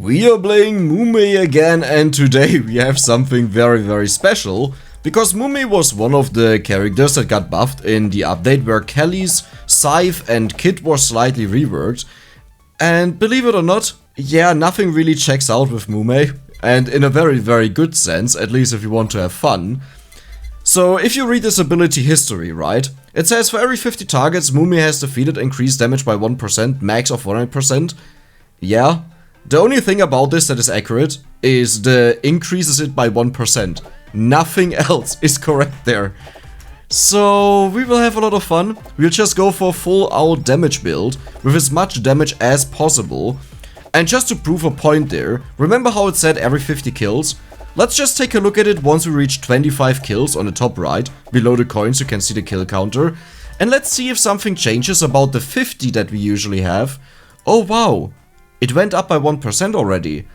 We are playing Mumei again, and today we have something very special, because Mumei was one of the characters that got buffed in the update where Kelly's Scythe and Kit was slightly reworked. And believe it or not, yeah, nothing really checks out with Mumei, and in a very good sense, at least if you want to have fun. So if you read this ability history, right, it says for every 50 targets Mumei has defeated, increased damage by 1%, max of 100%. Yeah. The only thing about this that is accurate is the increases it by 1%. Nothing else is correct there. So we will have a lot of fun. We'll just go for a full out damage build with as much damage as possible. And just to prove a point there, remember how it said every 50 kills? Let's just take a look at it once we reach 25 kills on the top right. Below the coins you can see the kill counter. And let's see if something changes about the 50 that we usually have. Oh wow. It went up by 1% already.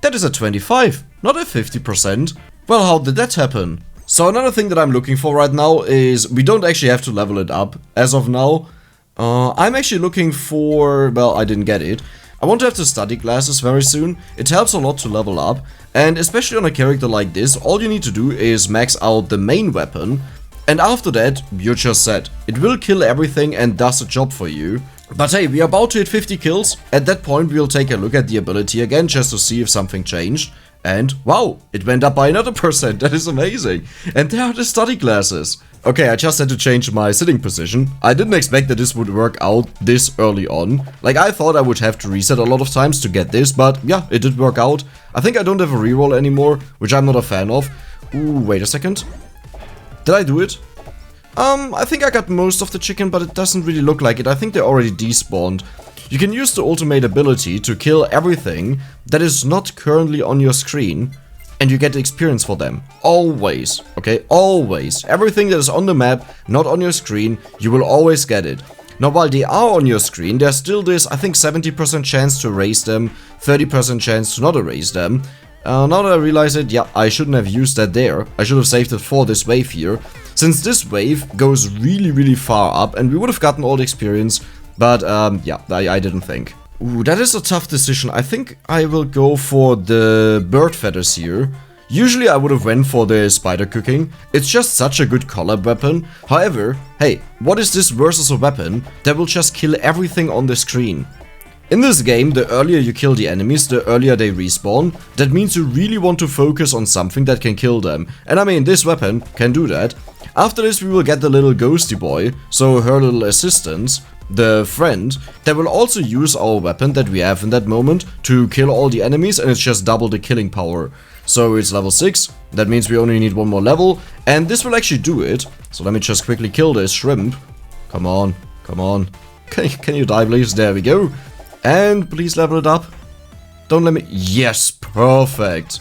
That is a 25, not a 50%. Well, how did that happen? So another thing that I'm looking for right now is we don't actually have to level it up as of now. I'm actually looking for, well, I didn't get it. I want to have the study glasses very soon. It helps a lot to level up. And especially on a character like this, all you need to do is max out the main weapon. And after that, you're just set. It will kill everything and does the job for you. But hey, we are about to hit 50 kills. At that point, we'll take a look at the ability again just to see if something changed. And wow, it went up by another percent. That is amazing. And there are the study glasses. Okay, I just had to change my sitting position. I didn't expect that this would work out this early on. Like, I thought I would have to reset a lot of times to get this, but yeah, it did work out. I think I don't have a reroll anymore, which I'm not a fan of. Ooh, wait a second. Did I do it? I think I got most of the chicken, but it doesn't really look like it. I think they already despawned. You can use the ultimate ability to kill everything that is not currently on your screen, and you get the experience for them. Always, okay? Always. Everything that is on the map, not on your screen, you will always get it. Now, while they are on your screen, there's still this, I think, 70% chance to erase them, 30% chance to not erase them. Now that I realize it, yeah, I shouldn't have used that there. I should have saved it for this wave here. Since this wave goes really far up, and we would have gotten all the experience, but yeah, I didn't think. Ooh, that is a tough decision. I think I will go for the bird feathers here. Usually I would have went for the spider cooking. It's just such a good collab weapon. However, hey, what is this versus a weapon that will just kill everything on the screen? In this game, the earlier you kill the enemies, the earlier they respawn. That means you really want to focus on something that can kill them. And I mean, this weapon can do that. After this, we will get the little ghosty boy, so her little assistant, the friend, that will also use our weapon that we have in that moment to kill all the enemies, and it's just double the killing power. So it's level 6, that means we only need one more level, and this will actually do it. So let me just quickly kill this shrimp. Come on, come on. Can you die, please? There we go. And please level it up. Don't let me... Yes, perfect.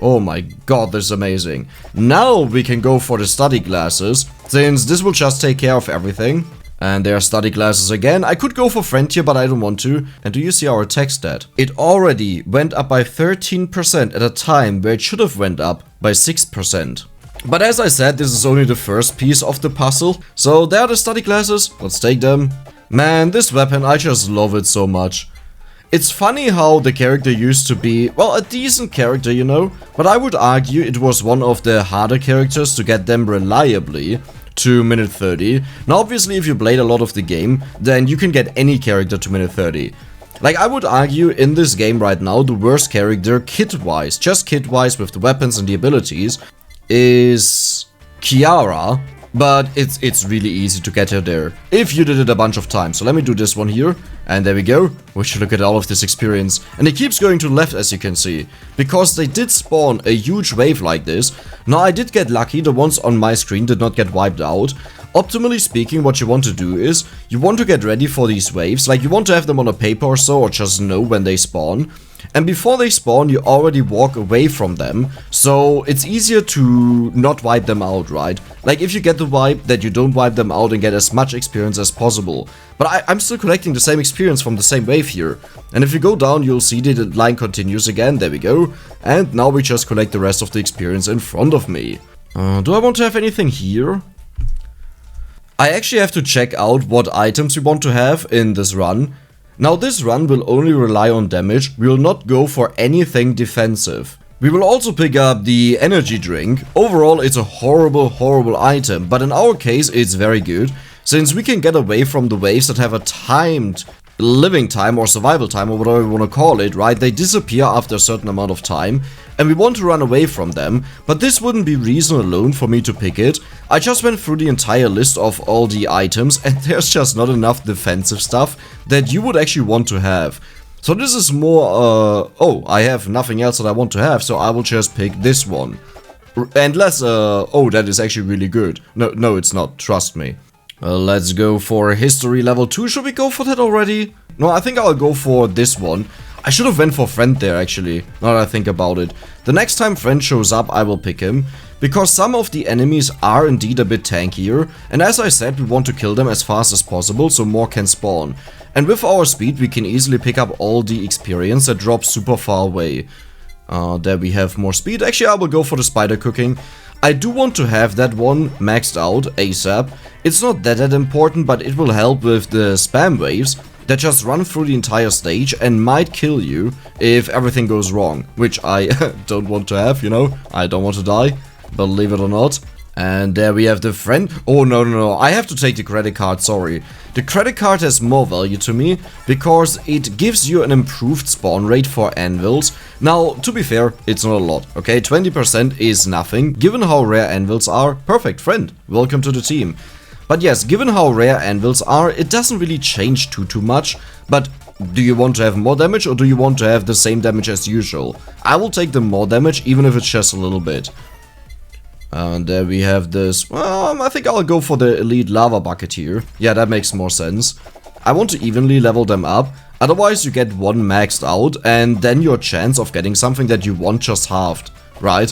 Oh my god, this is amazing. Now we can go for the study glasses, since this will just take care of everything. And there are study glasses again. I could go for friend here, but I don't want to. And do you see our attack stat? It already went up by 13% at a time where it should have went up by 6%. But as I said, this is only the first piece of the puzzle. So there are the study glasses. Let's take them. Man, this weapon, I just love it so much. It's funny how the character used to be, well, a decent character, you know, but I would argue it was one of the harder characters to get them reliably to minute 30. Now, obviously, if you played a lot of the game, then you can get any character to minute 30. Like, I would argue in this game right now, the worst character, kit-wise, just kit-wise with the weapons and the abilities, is Kiara. But it's really easy to get her there, if you did it a bunch of times. So let me do this one here, and there we go. We should look at all of this experience. And it keeps going to the left, as you can see, because they did spawn a huge wave like this. Now, I did get lucky, the ones on my screen did not get wiped out. Optimally speaking, what you want to do is, you want to get ready for these waves, like you want to have them on a paper or so, or just know when they spawn. And before they spawn, you already walk away from them, so it's easier to not wipe them out, right? Like, if you get the wipe, that you don't wipe them out and get as much experience as possible. But I'm still collecting the same experience from the same wave here. And if you go down, you'll see that the line continues again, there we go. And now we just collect the rest of the experience in front of me. Do I want to have anything here? I actually have to check out what items we want to have in this run. Now this run will only rely on damage, we will not go for anything defensive. We will also pick up the energy drink. Overall it's a horrible item, but in our case it's very good, since we can get away from the waves that have a timed living time or survival time or whatever you want to call it, right? They disappear after a certain amount of time and we want to run away from them, but this wouldn't be reason alone for me to pick it. I just went through the entire list of all the items and there's just not enough defensive stuff that you would actually want to have. So this is more, oh, I have nothing else that I want to have, so I will just pick this one. And less, oh, that is actually really good. No, it's not, trust me. Let's go for history level 2. Should we go for that already? No, I think I'll go for this one. I should have went for friend there actually, now that I think about it. The next time friend shows up, I will pick him, because some of the enemies are indeed a bit tankier, and as I said, we want to kill them as fast as possible so more can spawn. And with our speed, we can easily pick up all the experience that drops super far away. There we have more speed. Actually, I will go for the spider cooking. I do want to have that one maxed out ASAP. It's not that important, but it will help with the spam waves that just run through the entire stage and might kill you if everything goes wrong. Which I don't want to have, you know. I don't want to die, believe it or not. And there we have the friend. Oh, no, I have to take the credit card, sorry. The credit card has more value to me because it gives you an improved spawn rate for anvils. Now, to be fair, it's not a lot, okay? 20% is nothing. Given how rare anvils are, perfect, friend. Welcome to the team. But yes, given how rare anvils are, it doesn't really change too much. But do you want to have more damage or do you want to have the same damage as usual? I will take the more damage, even if it's just a little bit. And there we have this, I think I'll go for the elite lava bucket here. Yeah, that makes more sense. I want to evenly level them up, otherwise you get one maxed out and then your chance of getting something that you want just halved, right?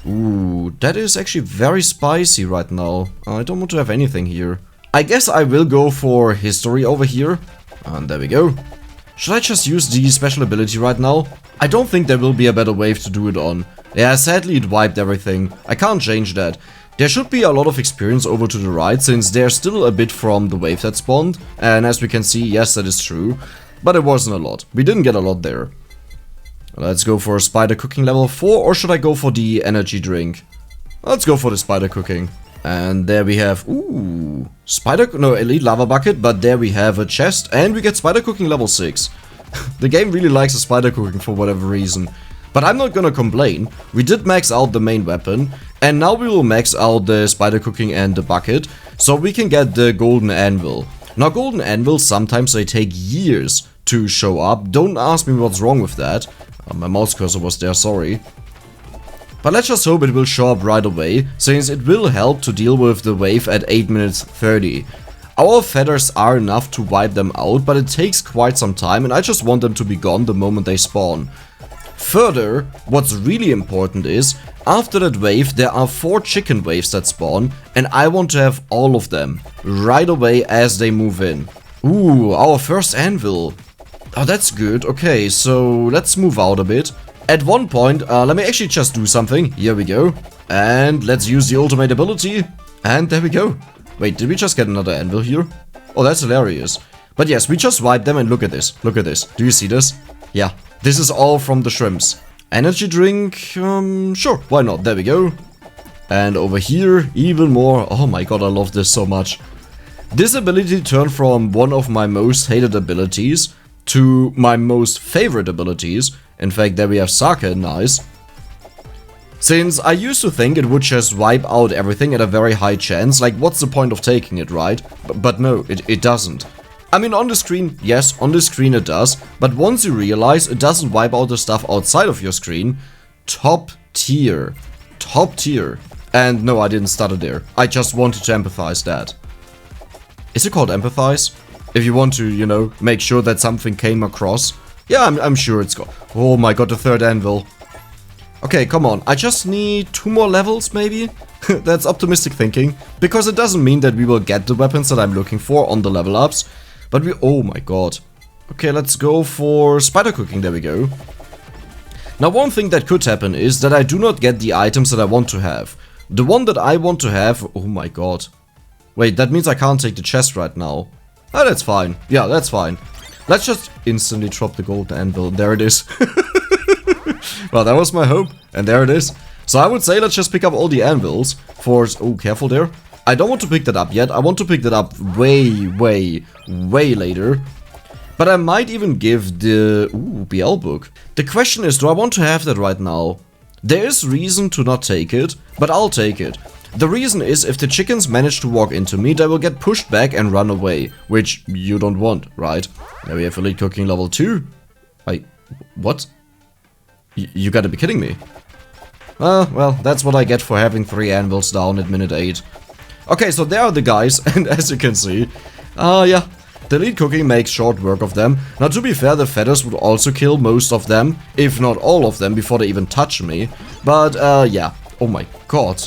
Ooh, that is actually very spicy right now. I don't want to have anything here. I guess I will go for history over here. And there we go. Should I just use the special ability right now? I don't think there will be a better wave to do it on. Yeah, sadly it wiped everything. I can't change that. There should be a lot of experience over to the right, since there's still a bit from the wave that spawned. And as we can see, yes, that is true. But it wasn't a lot. We didn't get a lot there. Let's go for a spider cooking level 4, or should I go for the energy drink? Let's go for the spider cooking. And there we have, ooh, elite lava bucket, but there we have a chest, and we get spider cooking level 6. The game really likes the spider cooking for whatever reason. But I'm not gonna complain. We did max out the main weapon, and now we will max out the spider cooking and the bucket, so we can get the golden anvil. Now golden anvils, sometimes they take years to show up. Don't ask me what's wrong with that. My mouse cursor was there, sorry. But let's just hope it will show up right away, since it will help to deal with the wave at 8 minutes 30. Our feathers are enough to wipe them out, but it takes quite some time and I just want them to be gone the moment they spawn. Further, what's really important is, after that wave there are 4 chicken waves that spawn, and I want to have all of them right away as they move in. Ooh, our first anvil. Oh, that's good. Okay, so let's move out a bit. At one point, let me actually just do something. Here we go. And let's use the ultimate ability. And there we go. Wait, did we just get another anvil here? Oh, that's hilarious. But yes, we just wiped them and look at this. Look at this. Do you see this? Yeah, this is all from the shrimps. Energy drink, sure, why not? There we go. And over here, even more. Oh my god, I love this so much. This ability turned from one of my most hated abilities to my most favorite abilities. In fact, there we have Sake, nice. Since I used to think it would just wipe out everything at a very high chance, like what's the point of taking it, right? But no, it doesn't. I mean, on the screen, yes, on the screen it does, but once you realize it doesn't wipe out the stuff outside of your screen, top tier. Top tier. And no, I didn't stutter there. I just wanted to empathize that. Is it called empathize? If you want to, you know, make sure that something came across. Yeah, I'm sure it's got. Oh my god, the third anvil. Okay, come on. I just need 2 more levels, maybe? That's optimistic thinking. Because it doesn't mean that we will get the weapons that I'm looking for on the level ups. But we... Oh my god. Okay, let's go for spider cooking. There we go. Now, one thing that could happen is that I do not get the items that I want to have. The one that I want to have... Oh my god. Wait, that means I can't take the chest right now. Oh, that's fine. Yeah, that's fine. Let's just instantly drop the golden anvil. There it is. Well, that was my hope. And there it is. So I would say let's just pick up all the anvils for... Oh, careful there. I don't want to pick that up yet. I want to pick that up way, way, way later. But I might even give the... Ooh, BL book. The question is, do I want to have that right now? There is reason to not take it, but I'll take it. The reason is, if the chickens manage to walk into me, they will get pushed back and run away. Which you don't want, right? Now we have elite cooking level 2. What? You gotta be kidding me. Well, that's what I get for having 3 anvils down at minute 8. Okay, so there are the guys, and as you can see, yeah, the elite cooking makes short work of them. Now, to be fair, the feathers would also kill most of them, if not all of them, before they even touch me. But, yeah. Oh my god.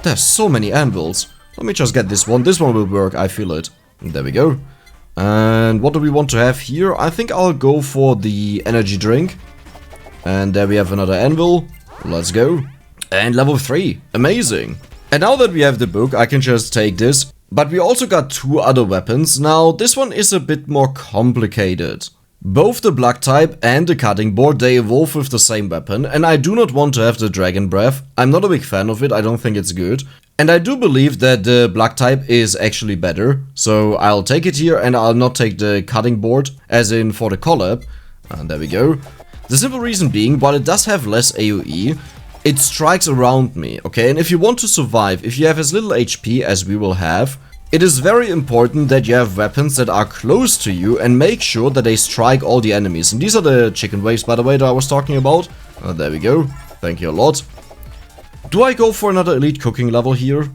There's so many anvils. Let me just get this one. This one will work, I feel it. There we go. And what do we want to have here? I think I'll go for the energy drink. And there we have another anvil. Let's go. And level 3. Amazing. And now that we have the book, I can just take this. But we also got 2 other weapons. Now, this one is a bit more complicated. Both the Black type and the cutting board, they evolve with the same weapon. And I do not want to have the Dragon Breath. I'm not a big fan of it. I don't think it's good. And I do believe that the Black type is actually better. So I'll take it here and I'll not take the cutting board, as in for the collab. And there we go. The simple reason being, while it does have less AoE, it strikes around me, okay? And if you want to survive, if you have as little HP as we will have, it is very important that you have weapons that are close to you and make sure that they strike all the enemies. And these are the chicken waves, by the way, that I was talking about. There we go. Thank you a lot. Do I go for another elite cooking level here?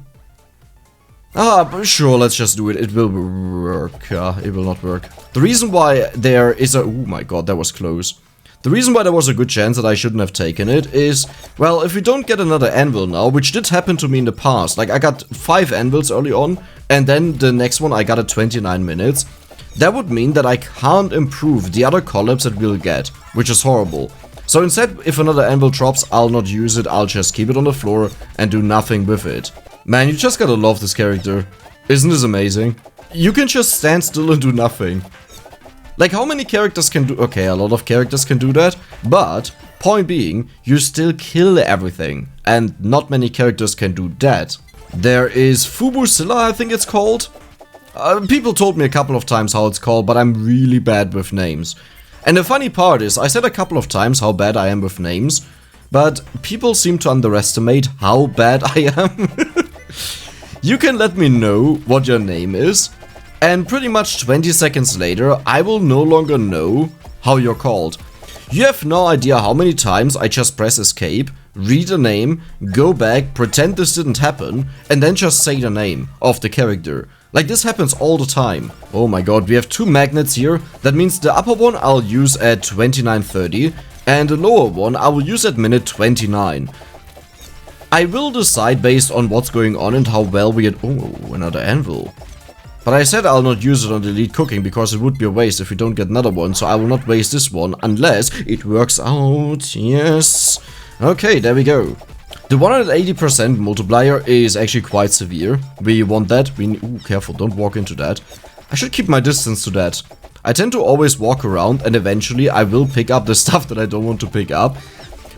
Sure, let's just do it. It will work. It will not work. The reason why there is a... Oh my god, that was close. The reason why there was a good chance that I shouldn't have taken it is, well, if we don't get another anvil now, which did happen to me in the past, like I got 5 anvils early on, and then the next one I got at 29 minutes, that would mean that I can't improve the other collabs that we'll get, which is horrible. So instead, if another anvil drops, I'll not use it, I'll just keep it on the floor and do nothing with it. Man, you just gotta love this character. Isn't this amazing? You can just stand still and do nothing. Like, how many characters can do... Okay, a lot of characters can do that, but point being, you still kill everything, and not many characters can do that. There is Fubusilla, I think it's called. People told me a couple of times how it's called, but I'm really bad with names. And the funny part is, I said a couple of times how bad I am with names, but people seem to underestimate how bad I am. You can let me know what your name is. And pretty much 20 seconds later, I will no longer know how you're called. You have no idea how many times I just press escape, read a name, go back, pretend this didn't happen, and then just say the name of the character. Like, this happens all the time. Oh my god, we have 2 magnets here. That means the upper one I'll use at 29:30, and the lower one I will use at minute 29. I will decide based on what's going on and how well we get... Oh, another anvil. But I said I'll not use it on the elite cooking because it would be a waste if we don't get another one, so I will not waste this one unless it works out. Yes. Okay, there we go. The 180% multiplier is actually quite severe. We want that. Ooh, careful, don't walk into that. I should keep my distance to that. I tend to always walk around and eventually I will pick up the stuff that I don't want to pick up.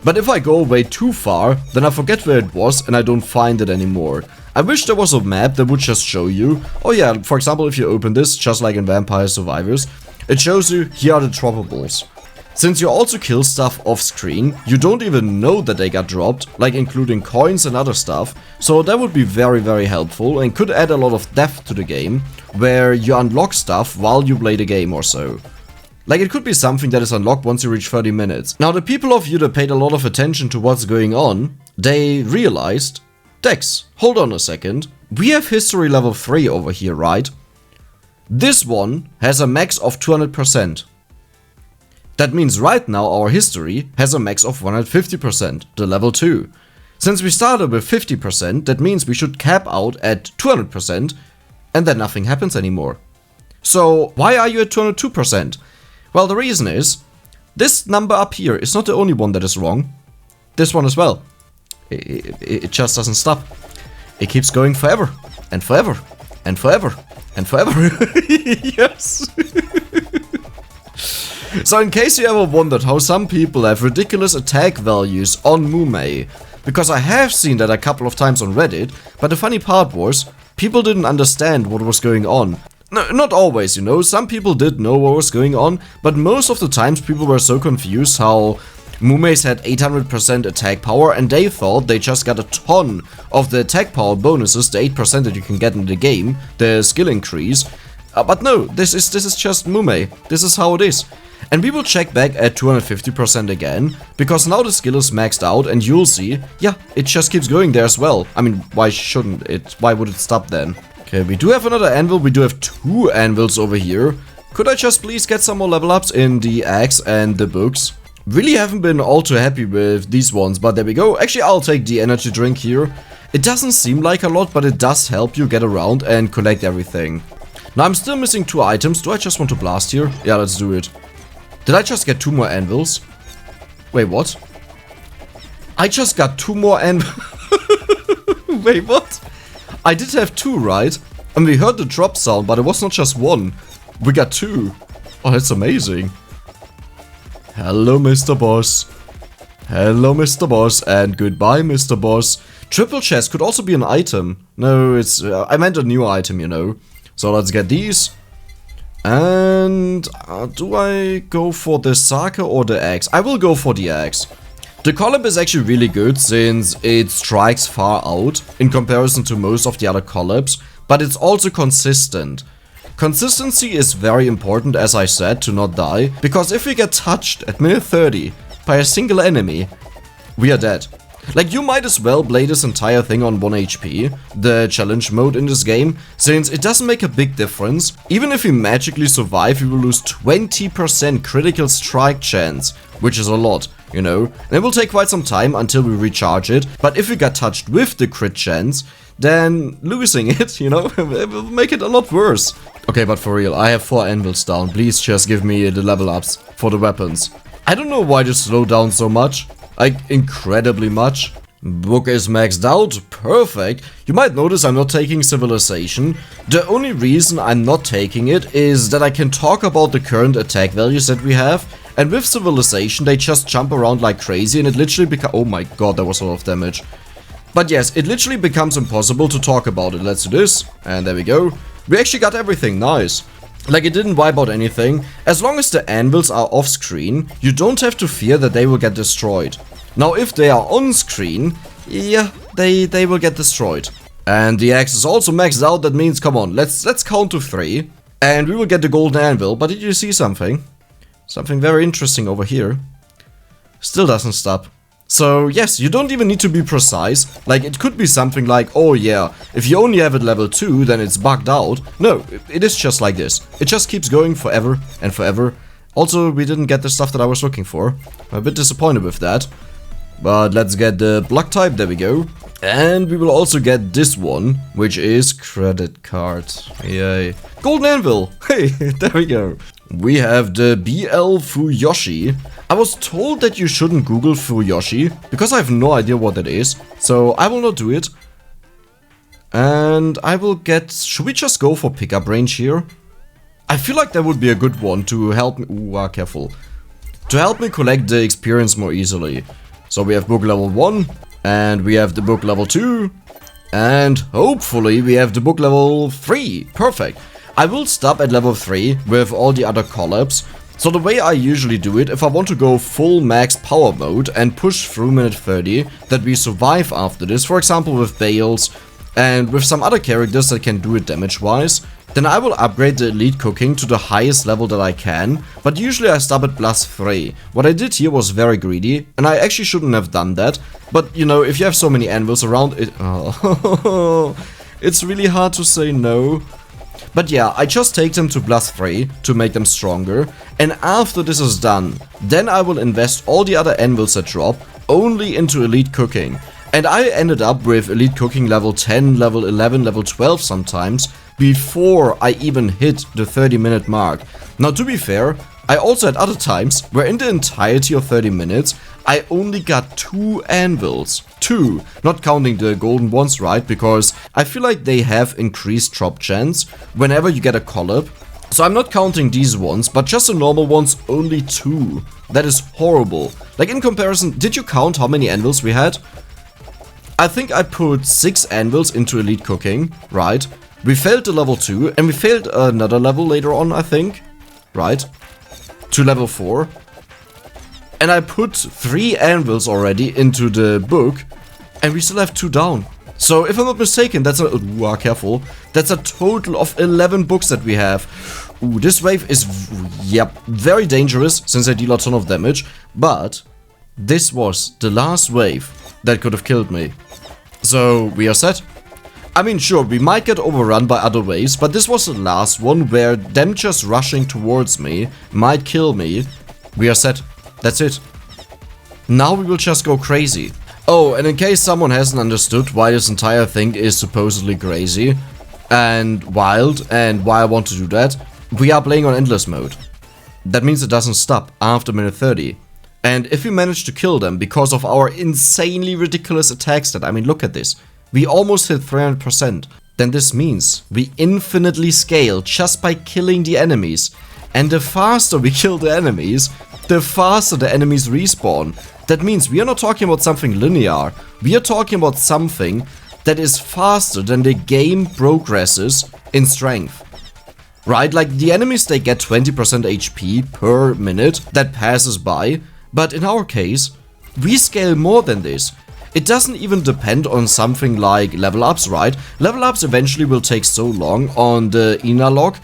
But if I go away too far, then I forget where it was and I don't find it anymore. I wish there was a map that would just show you. Oh yeah, for example, if you open this, just like in Vampire Survivors, it shows you, here are the droppables. Since you also kill stuff off screen, you don't even know that they got dropped, like including coins and other stuff. So that would be very, very helpful and could add a lot of depth to the game, where you unlock stuff while you play the game or so. Like, it could be something that is unlocked once you reach 30 minutes. Now, the people of you that paid a lot of attention to what's going on, they realized, Dex, hold on a second. We have history level 3 over here, right? This one has a max of 200%. That means right now our history has a max of 150%, the level 2. Since we started with 50%, that means we should cap out at 200% and then nothing happens anymore. So, why are you at 202%? Well, the reason is, this number up here is not the only one that is wrong. This one as well. It just doesn't stop. It keeps going forever, and forever, and forever, and forever. Yes. So in case you ever wondered how some people have ridiculous attack values on Mumei, because I have seen that a couple of times on Reddit, but the funny part was, people didn't understand what was going on. No, not always, you know, some people did know what was going on, but most of the times people were so confused how Mumei's had 800% attack power and they thought they just got a ton of the attack power bonuses, the 8% that you can get in the game, the skill increase. But no, this is just Mumei. This is how it is. And we will check back at 250% again, because now the skill is maxed out and you'll see, yeah, it just keeps going there as well. I mean, why shouldn't it? Why would it stop then? Okay, we do have another anvil, we do have 2 anvils over here. Could I just please get some more level ups in the axe and the books? Really haven't been all too happy with these ones, but there we go. Actually, I'll take the energy drink here. It doesn't seem like a lot, but it does help you get around and collect everything. Now, I'm still missing 2 items. Do I just want to blast here? Yeah, let's do it. Did I just get 2 more anvils? Wait, what? I just got 2 more anvils. Wait, what? I did have 2, right? And we heard the drop sound, but it was not just 1. We got 2. Oh, that's amazing. Hello, Mr. Boss. Hello, Mr. Boss, and goodbye, Mr. Boss. Triple chest could also be an item. No, it's... I meant a new item, you know. So let's get these. And... do I go for the Sake or the axe? I will go for the axe. The collab is actually really good since it strikes far out in comparison to most of the other collabs, but it's also consistent. Consistency is very important, as I said, to not die, because if we get touched at minute 30 by a single enemy, we are dead. Like, you might as well play this entire thing on 1 HP, the challenge mode in this game, since it doesn't make a big difference. Even if we magically survive, we will lose 20% critical strike chance, which is a lot, you know. And it will take quite some time until we recharge it, but if we got touched with the crit chance, then losing it, you know, it will make it a lot worse. Okay, but for real, I have 4 anvils down. Please just give me the level ups for the weapons. I don't know why this slowed down so much. Like, incredibly much. Book is maxed out. Perfect. You might notice I'm not taking Civilization. The only reason I'm not taking it is that I can talk about the current attack values that we have. And with Civilization, they just jump around like crazy and it literally becomes... Oh my god, that was a lot of damage. But yes, it literally becomes impossible to talk about it. Let's do this. And there we go. We actually got everything. Nice. Like, it didn't wipe out anything. As long as the anvils are off screen, you don't have to fear that they will get destroyed. Now, if they are on screen, yeah, they will get destroyed. And the axe is also maxed out. That means, come on, let's count to 3. And we will get the golden anvil. But did you see something? Something very interesting over here. Still doesn't stop. So, yes, you don't even need to be precise. Like, it could be something like, oh yeah, if you only have it level 2, then it's bugged out. No, it is just like this. It just keeps going forever and forever. Also, we didn't get the stuff that I was looking for. I'm a bit disappointed with that. But let's get the block type, there we go. And we will also get this one, which is credit card. Yay. Golden anvil! Hey, there we go. We have the BL Fuyoshi. I was told that you shouldn't Google Fuyoshi, because I have no idea what that is. So I will not do it. And I will get... Should we just go for pickup range here? I feel like that would be a good one to help me... Ooh, careful. To help me collect the experience more easily. So we have book level 1, and we have the book level 2, and hopefully we have the book level 3. Perfect. I will stop at level 3 with all the other collabs. So the way I usually do it, if I want to go full max power mode and push through minute 30, that we survive after this, for example with Bales, and with some other characters that can do it damage wise, then I will upgrade the elite cooking to the highest level that I can, but usually I stop at +3. What I did here was very greedy, and I actually shouldn't have done that, but you know, if you have so many anvils around, it's really hard to say no. But yeah, I just take them to +3 to make them stronger, and after this is done, then I will invest all the other anvils that drop only into elite cooking. And I ended up with elite cooking level 10, level 11, level 12 sometimes, before I even hit the 30-minute mark. Now, to be fair, I also had other times where in the entirety of 30 minutes, I only got 2 anvils. 2, not counting the golden ones, right? Because I feel like they have increased drop chance whenever you get a collab. So I'm not counting these ones, but just the normal ones, only 2. That is horrible. Like in comparison, did you count how many anvils we had? I think I put 6 anvils into elite cooking, right? We failed the level 2 and we failed another level later on, I think, right? To level 4. And I put 3 anvils already into the book and we still have 2 down. So if I'm not mistaken, that's a, careful, that's a total of 11 books that we have. Ooh, this wave is, yep, very dangerous since I deal a ton of damage. But this was the last wave that could have killed me. So we are set. I mean, sure, we might get overrun by other waves, but this was the last one where them just rushing towards me might kill me. We are set. That's it. Now we will just go crazy. Oh, and in case someone hasn't understood why this entire thing is supposedly crazy and wild and why I want to do that, we are playing on endless mode. That means it doesn't stop after minute 30. And if we manage to kill them because of our insanely ridiculous attack stat, I mean, look at this. We almost hit 300%. Then this means we infinitely scale just by killing the enemies. And the faster we kill the enemies, the faster the enemies respawn. That means we are not talking about something linear. We are talking about something that is faster than the game progresses in strength. Right? Like the enemies, they get 20% HP per minute that passes by. But in our case, we scale more than this. It doesn't even depend on something like level ups, right? Level ups eventually will take so long on the Ina log.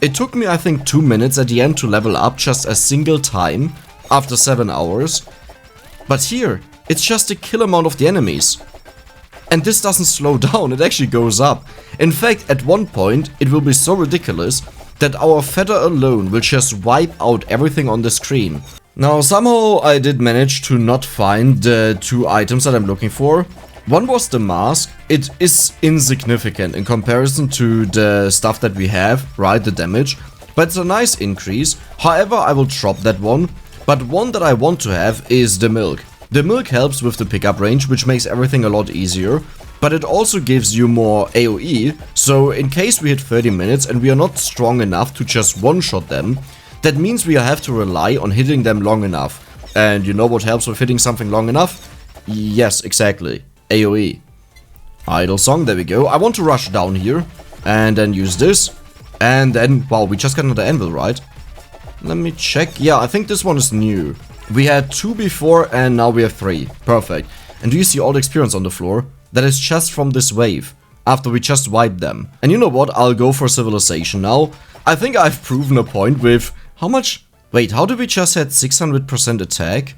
It took me, I think, 2 minutes at the end to level up just a single time after 7 hours. But here, it's just the kill amount of the enemies. And this doesn't slow down, it actually goes up. In fact, at one point, it will be so ridiculous that our feather alone will just wipe out everything on the screen. Now, somehow I did manage to not find the 2 items that I'm looking for. One was the mask. It is insignificant in comparison to the stuff that we have, right, the damage. But it's a nice increase. However, I will drop that one. But one that I want to have is the milk. The milk helps with the pickup range, which makes everything a lot easier. But it also gives you more AoE. So in case we hit 30 minutes and we are not strong enough to just one-shot them, that means we have to rely on hitting them long enough. And you know what helps with hitting something long enough? Yes, exactly. AoE. Idle song, there we go. I want to rush down here. And then use this. And then, wow, we just got another anvil, right? Let me check. Yeah, I think this one is new. We had 2 before and now we have 3. Perfect. And do you see all the experience on the floor? That is just from this wave. After we just wiped them. And you know what? I'll go for civilization now. I think I've proven a point with... How much? Wait, how did we just had 600% attack?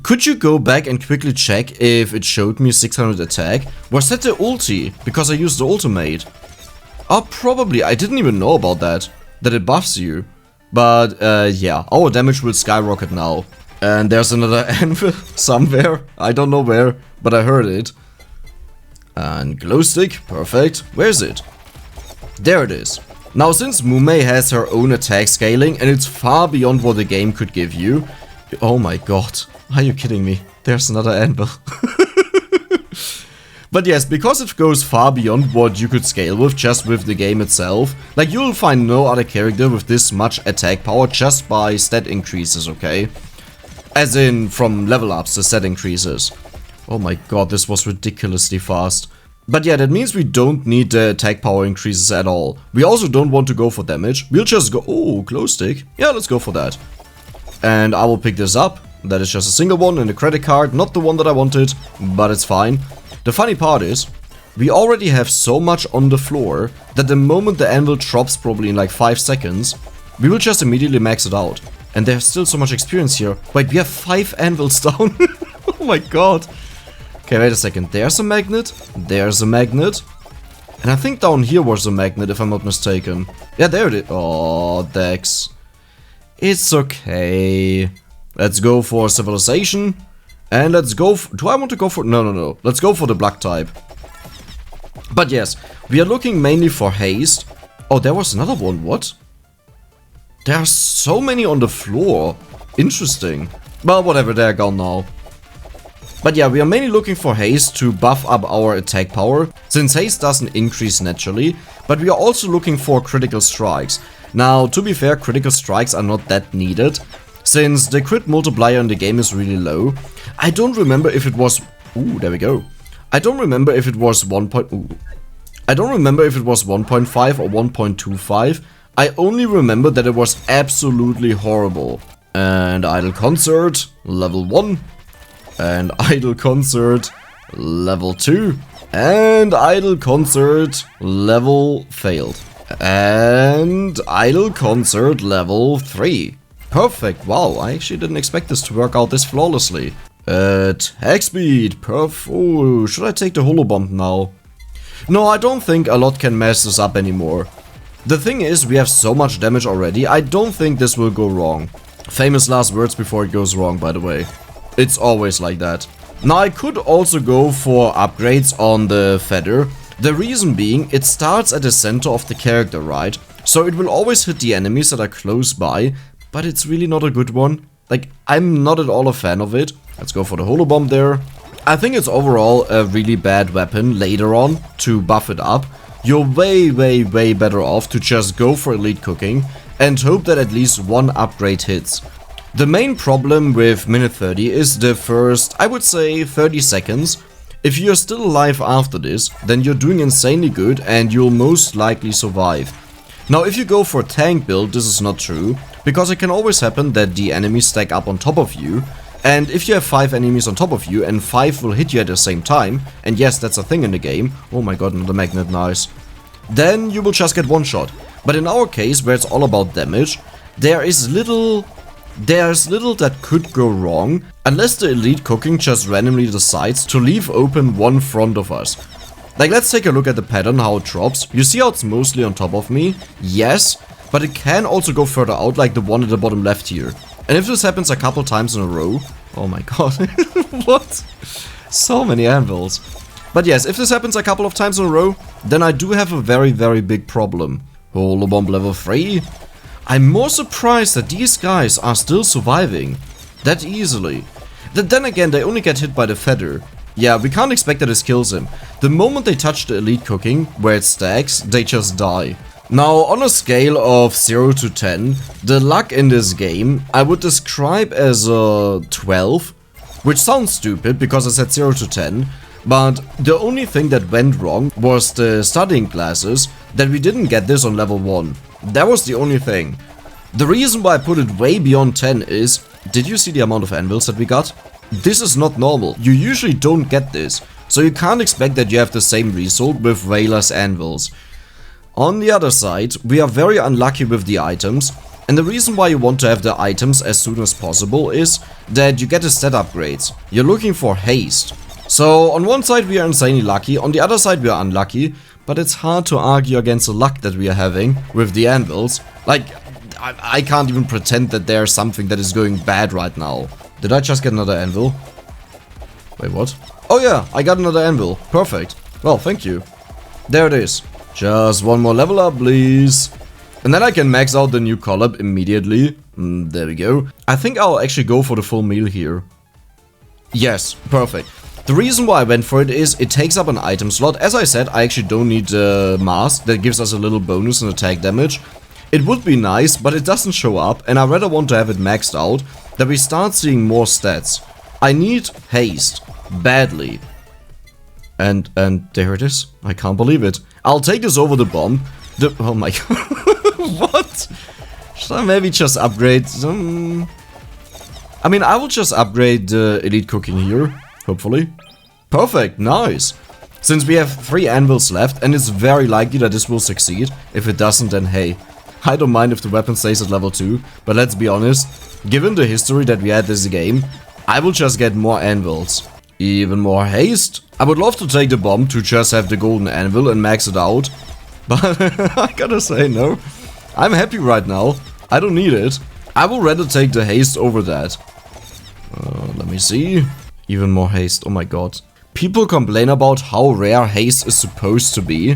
Could you go back and quickly check if it showed me 600 attack? Was that the ulti? Because I used the ultimate. Oh, probably. I didn't even know about that. That it buffs you. But, yeah. Our damage will skyrocket now. And there's another anvil somewhere. I don't know where, but I heard it. And glow stick. Perfect. Where is it? There it is. Now, since Mumei has her own attack scaling and it's far beyond what the game could give you... Oh my god, are you kidding me? There's another anvil. But yes, because it goes far beyond what you could scale with just with the game itself, like you'll find no other character with this much attack power just by stat increases, okay? As in, from level ups, the stat increases. Oh my god, this was ridiculously fast. But yeah, that means we don't need the attack power increases at all. We also don't want to go for damage. We'll just go... Oh, glow stick. Yeah, let's go for that. And I will pick this up. That is just a single one in the credit card. Not the one that I wanted, but it's fine. The funny part is, we already have so much on the floor that the moment the anvil drops probably in like 5 seconds, we will just immediately max it out. And there's still so much experience here. Wait, we have 5 anvils down. Oh my god. Okay, wait a second. There's a magnet. There's a magnet. And I think down here was a magnet, if I'm not mistaken. Yeah, there it is. Oh, Dex. It's okay. Let's go for civilization. And let's go for... Do I want to go for... No. Let's go for the black type. But yes, we are looking mainly for haste. Oh, there was another one. What? There are so many on the floor. Interesting. Well, whatever. They're gone now. But yeah, we are mainly looking for haste to buff up our attack power, since haste doesn't increase naturally, but we are also looking for critical strikes. Now, to be fair, critical strikes are not that needed, since the crit multiplier in the game is really low. I don't remember if it was... Ooh, there we go. I don't remember if it was 1. I don't remember if it was 1.5 or 1.25. I only remember that it was absolutely horrible. And Idle Concert, level 1. And Idle Concert, level 2. And Idle Concert, level failed. And Idle Concert, level 3. Perfect, wow, I actually didn't expect this to work out this flawlessly. Attack speed, ooh, should I take the holobomb now? No, I don't think a lot can mess this up anymore. The thing is, we have so much damage already, I don't think this will go wrong. Famous last words before it goes wrong, by the way. It's always like that. Now, I could also go for upgrades on the feather. The reason being, it starts at the center of the character, right? So it will always hit the enemies that are close by, but it's really not a good one. Like, I'm not at all a fan of it. Let's go for the holobomb there. I think it's overall a really bad weapon later on to buff it up. You're way better off to just go for elite cooking and hope that at least one upgrade hits. The main problem with minute 30 is the first, I would say, 30 seconds. If you're still alive after this, then you're doing insanely good and you'll most likely survive. Now, if you go for tank build, this is not true, because it can always happen that the enemies stack up on top of you, and if you have 5 enemies on top of you and 5 will hit you at the same time, and yes, that's a thing in the game, oh my god, another magnet, nice, then you will just get one shot. But in our case, where it's all about damage, there's little that could go wrong, unless the elite cooking just randomly decides to leave open one front of us. Like, let's take a look at the pattern, how it drops. You see how it's mostly on top of me? Yes, but it can also go further out, like the one at the bottom left here. And if this happens a couple times in a row... Oh my god, what? So many anvils. But yes, if this happens a couple of times in a row, then I do have a very big problem. Holobomb level 3. I'm more surprised that these guys are still surviving that easily. Then again, they only get hit by the feather. Yeah, we can't expect that this kills him. The moment they touch the elite cooking, where it stacks, they just die. Now, on a scale of 0 to 10, the luck in this game I would describe as a 12, which sounds stupid because I said 0 to 10, but the only thing that went wrong was the studying glasses, that we didn't get this on level 1. That was the only thing. The reason why I put it way beyond 10 is, did you see the amount of anvils that we got? This is not normal. You usually don't get this, so you can't expect that you have the same result with way less anvils. On the other side, we are very unlucky with the items, and the reason why you want to have the items as soon as possible is that you get the stat upgrades. You're looking for haste. So on one side we are insanely lucky, on the other side we are unlucky, but it's hard to argue against the luck that we are having with the anvils. Like, I can't even pretend that there's something that is going bad right now. Did I just get another anvil? Wait, what? Oh yeah, I got another anvil. Perfect. Well, thank you. There it is. Just one more level up, please. And then I can max out the new collab immediately. There we go. I think I'll actually go for the full meal here. Yes, perfect. The reason why I went for it is it takes up an item slot. As I said, I actually don't need a mask. That gives us a little bonus in attack damage. It would be nice, but it doesn't show up, and I rather want to have it maxed out, that we start seeing more stats. I need haste. Badly. And there it is. I can't believe it. I'll take this over the bomb. Oh my god. What? Should I maybe just upgrade some... I mean, I will just upgrade the elite cooking here. Hopefully. Perfect. Nice. Since we have 3 anvils left, and it's very likely that this will succeed. If it doesn't, then hey. I don't mind if the weapon stays at level 2, but let's be honest, given the history that we had this game, I will just get more anvils. Even more haste. I would love to take the bomb to just have the golden anvil and max it out, but I gotta say no. I'm happy right now. I don't need it. I will rather take the haste over that. Let me see. Even more haste, oh my god. People complain about how rare haste is supposed to be,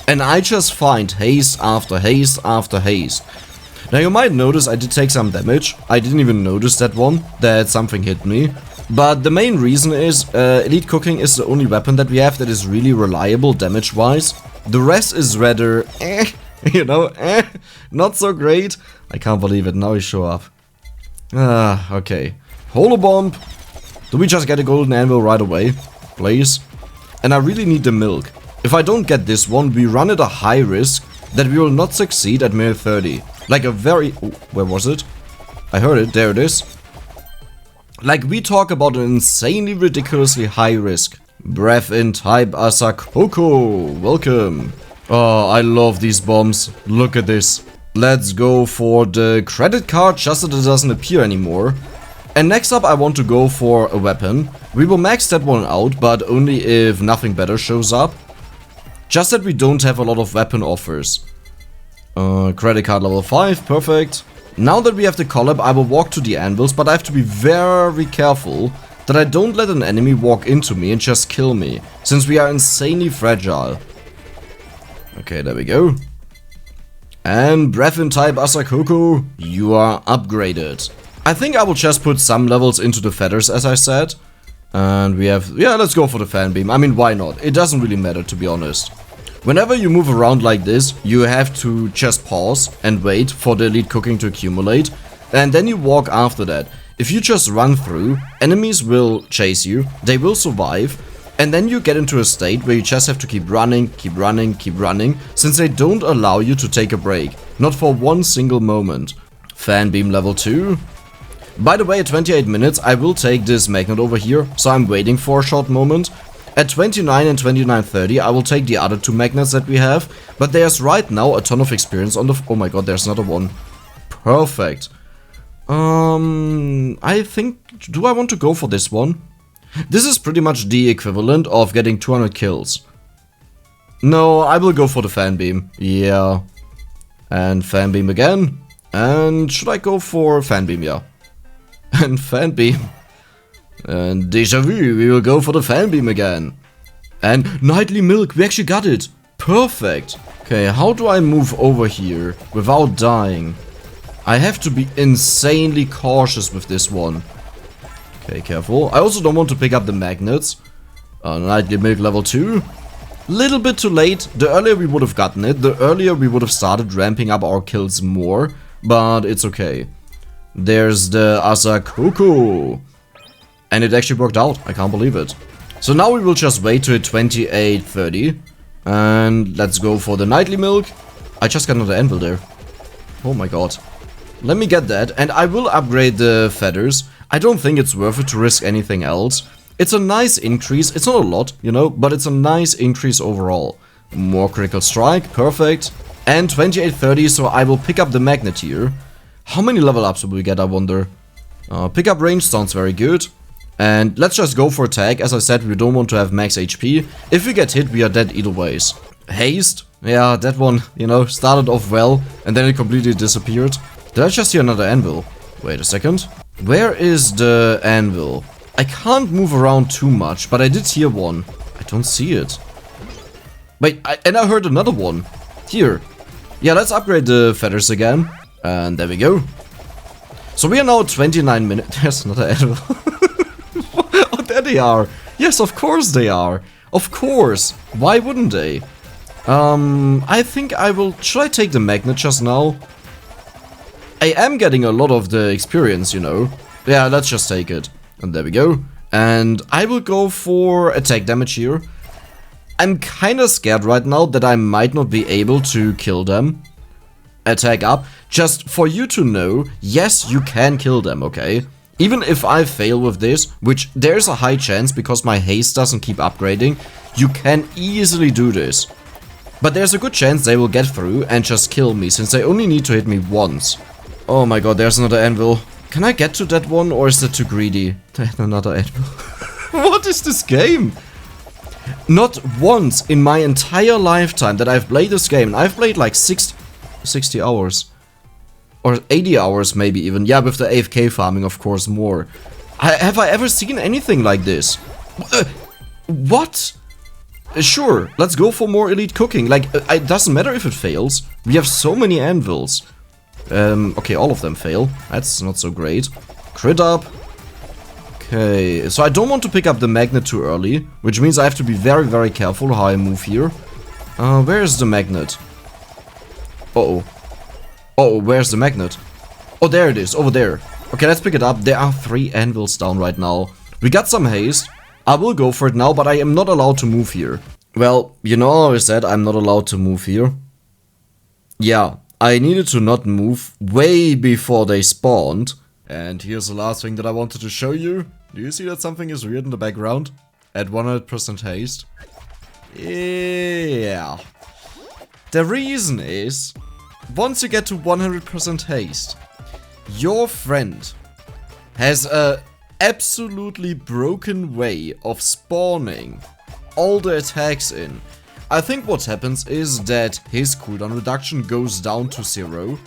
and I just find haste after haste after haste. Now you might notice I did take some damage. I didn't even notice that one, that something hit me. But the main reason is elite cooking is the only weapon that we have that is really reliable damage wise. The rest is rather You know, not so great. I can't believe it, now he show up. Okay. Holobomb. Do we just get a golden anvil right away? Please. And I really need the milk. If I don't get this one, we run at a high risk that we will not succeed at minute 30. Like a very... Oh, where was it? I heard it, there it is. Like, we talk about an insanely ridiculously high risk. Breath in type Asakoko. Welcome. Oh, I love these bombs. Look at this. Let's go for the credit card, just that it doesn't appear anymore. And next up I want to go for a weapon. We will max that one out, but only if nothing better shows up. Just that we don't have a lot of weapon offers. Credit card level 5, perfect. Now that we have the collab, I will walk to the anvils, but I have to be very careful that I don't let an enemy walk into me and just kill me, since we are insanely fragile. Okay, there we go. And breath in type Asakoko, you are upgraded. I think I will just put some levels into the feathers, as I said. And we have, yeah, let's go for the fan beam. I mean, why not? It doesn't really matter, to be honest. Whenever you move around like this, you have to just pause and wait for the elite cooking to accumulate. And then you walk after that. If you just run through, enemies will chase you, they will survive. And then you get into a state where you just have to keep running, since they don't allow you to take a break. Not for one single moment. Fan beam level 2. By the way, at 28 minutes, I will take this magnet over here, so I'm waiting for a short moment. At 29 and 29:30, I will take the other two magnets that we have, but there's right now a ton of experience on the... Oh my god, there's another one. Perfect. I think... Do I want to go for this one? This is pretty much the equivalent of getting 200 kills. No, I will go for the fan beam. Yeah. And fan beam again. And should I go for fan beam? Yeah. And fan beam. And deja vu, we will go for the fan beam again. And nightly milk, we actually got it. Perfect. Okay, how do I move over here without dying? I have to be insanely cautious with this one. Okay, careful. I also don't want to pick up the magnets. Nightly milk level 2. Little bit too late. The earlier we would have gotten it, the earlier we would have started ramping up our kills more. But it's okay. There's the Asakoko. And it actually worked out. I can't believe it. So now we will just wait to hit 28:30. And let's go for the nightly milk. I just got another anvil there. Oh my god. Let me get that. And I will upgrade the feathers. I don't think it's worth it to risk anything else. It's a nice increase. It's not a lot, you know, but it's a nice increase overall. More critical strike. Perfect. And 28:30, so I will pick up the magnet here. How many level ups will we get, I wonder? Pickup range sounds very good. And let's just go for attack. As I said, we don't want to have max HP. If we get hit, we are dead either ways. Haste. Yeah, that one, you know, started off well. And then it completely disappeared. Did I just see another anvil? Wait a second. Where is the anvil? I can't move around too much, but I did hear one. I don't see it. Wait, and I heard another one. Here. Yeah, let's upgrade the feathers again. And there we go. So we are now at 29 minutes. There's another anvil. Oh, there they are. Yes, of course they are. Of course. Why wouldn't they? I think I will... Should I take the magnet just now? I am getting a lot of the experience, you know. Yeah, let's just take it. And there we go. And I will go for attack damage here. I'm kinda scared right now that I might not be able to kill them. Attack up. Just for you to know, yes, you can kill them, okay? Even if I fail with this, which there's a high chance because my haste doesn't keep upgrading, you can easily do this. But there's a good chance they will get through and just kill me, since they only need to hit me once. Oh my god, there's another anvil. Can I get to that one, or is that too greedy? Another anvil. What is this game? Not once in my entire lifetime that I've played this game, and I've played like 60 hours. Or 80 hours maybe even. Yeah, with the AFK farming, of course, more. Have I ever seen anything like this? What? Sure, let's go for more elite cooking. Like, it doesn't matter if it fails. We have so many anvils. Okay, all of them fail. That's not so great. Crit up. Okay, so I don't want to pick up the magnet too early, which means I have to be very, very careful how I move here. Where is the magnet? Uh-oh. Uh-oh, where's the magnet? Oh, there it is, over there. Okay, let's pick it up. There are 3 anvils down right now. We got some haste. I will go for it now, but I am not allowed to move here. Well, you know how I said I'm not allowed to move here? Yeah, I needed to not move way before they spawned. And here's the last thing that I wanted to show you. Do you see that something is weird in the background? At 100% haste. Yeah. The reason is, once you get to 100% haste, your friend has a absolutely broken way of spawning all the attacks in. I think what happens is that his cooldown reduction goes down to 0,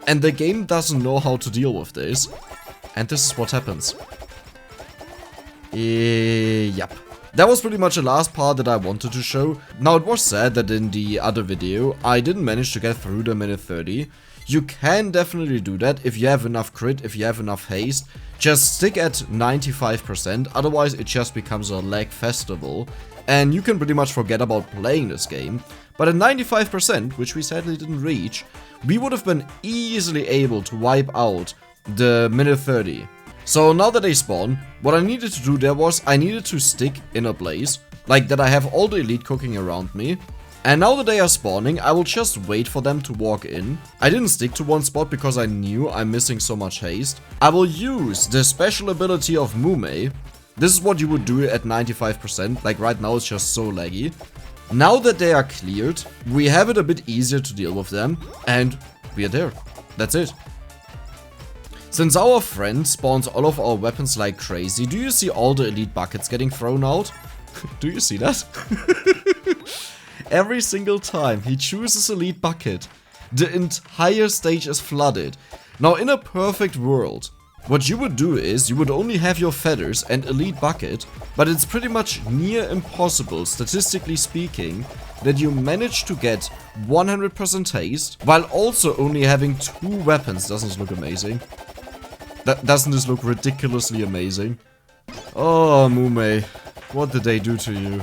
and the game doesn't know how to deal with this, and this is what happens. Yep. That was pretty much the last part that I wanted to show. Now, it was said that in the other video I didn't manage to get through the minute 30. You can definitely do that if you have enough crit, if you have enough haste. Just stick at 95%, otherwise it just becomes a lag festival. And you can pretty much forget about playing this game. But at 95%, which we sadly didn't reach, we would have been easily able to wipe out the minute 30. So now that they spawn, what I needed to do there was I needed to stick in a place, like that I have all the elite cooking around me. And now that they are spawning, I will just wait for them to walk in. I didn't stick to one spot because I knew I'm missing so much haste. I will use the special ability of Mumei. This is what you would do at 95%, like right now it's just so laggy. Now that they are cleared, we have it a bit easier to deal with them, and we are there. That's it. Since our friend spawns all of our weapons like crazy, do you see all the elite buckets getting thrown out? Do you see that? Every single time he chooses elite bucket, the entire stage is flooded. Now in a perfect world, what you would do is you would only have your feathers and elite bucket, but it's pretty much near impossible, statistically speaking, that you manage to get 100% haste while also only having 2 weapons. Doesn't this look amazing? Doesn't this look ridiculously amazing? Oh, Mumei, what did they do to you?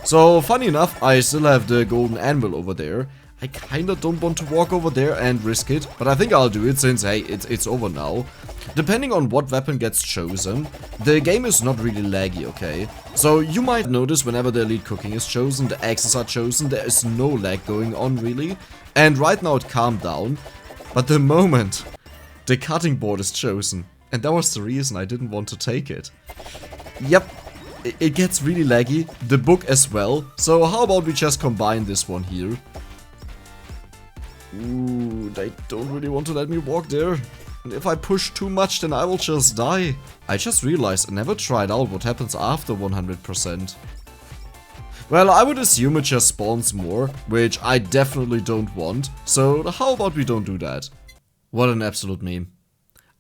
So, funny enough, I still have the golden anvil over there. I kinda don't want to walk over there and risk it, but I think I'll do it since, hey, it's over now. Depending on what weapon gets chosen, the game is not really laggy, okay? So you might notice whenever the elite cooking is chosen, the axes are chosen, there is no lag going on really. And right now it calmed down, but the moment the cutting board is chosen, and that was the reason I didn't want to take it. Yep. It gets really laggy, the book as well, so how about we just combine this one here. Ooh, they don't really want to let me walk there. And if I push too much, then I will just die. I just realized I never tried out what happens after 100%. Well, I would assume it just spawns more, which I definitely don't want, so how about we don't do that? What an absolute meme.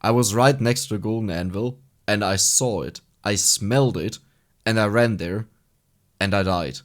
I was right next to the golden anvil, and I saw it, I smelled it, and I ran there, and I died.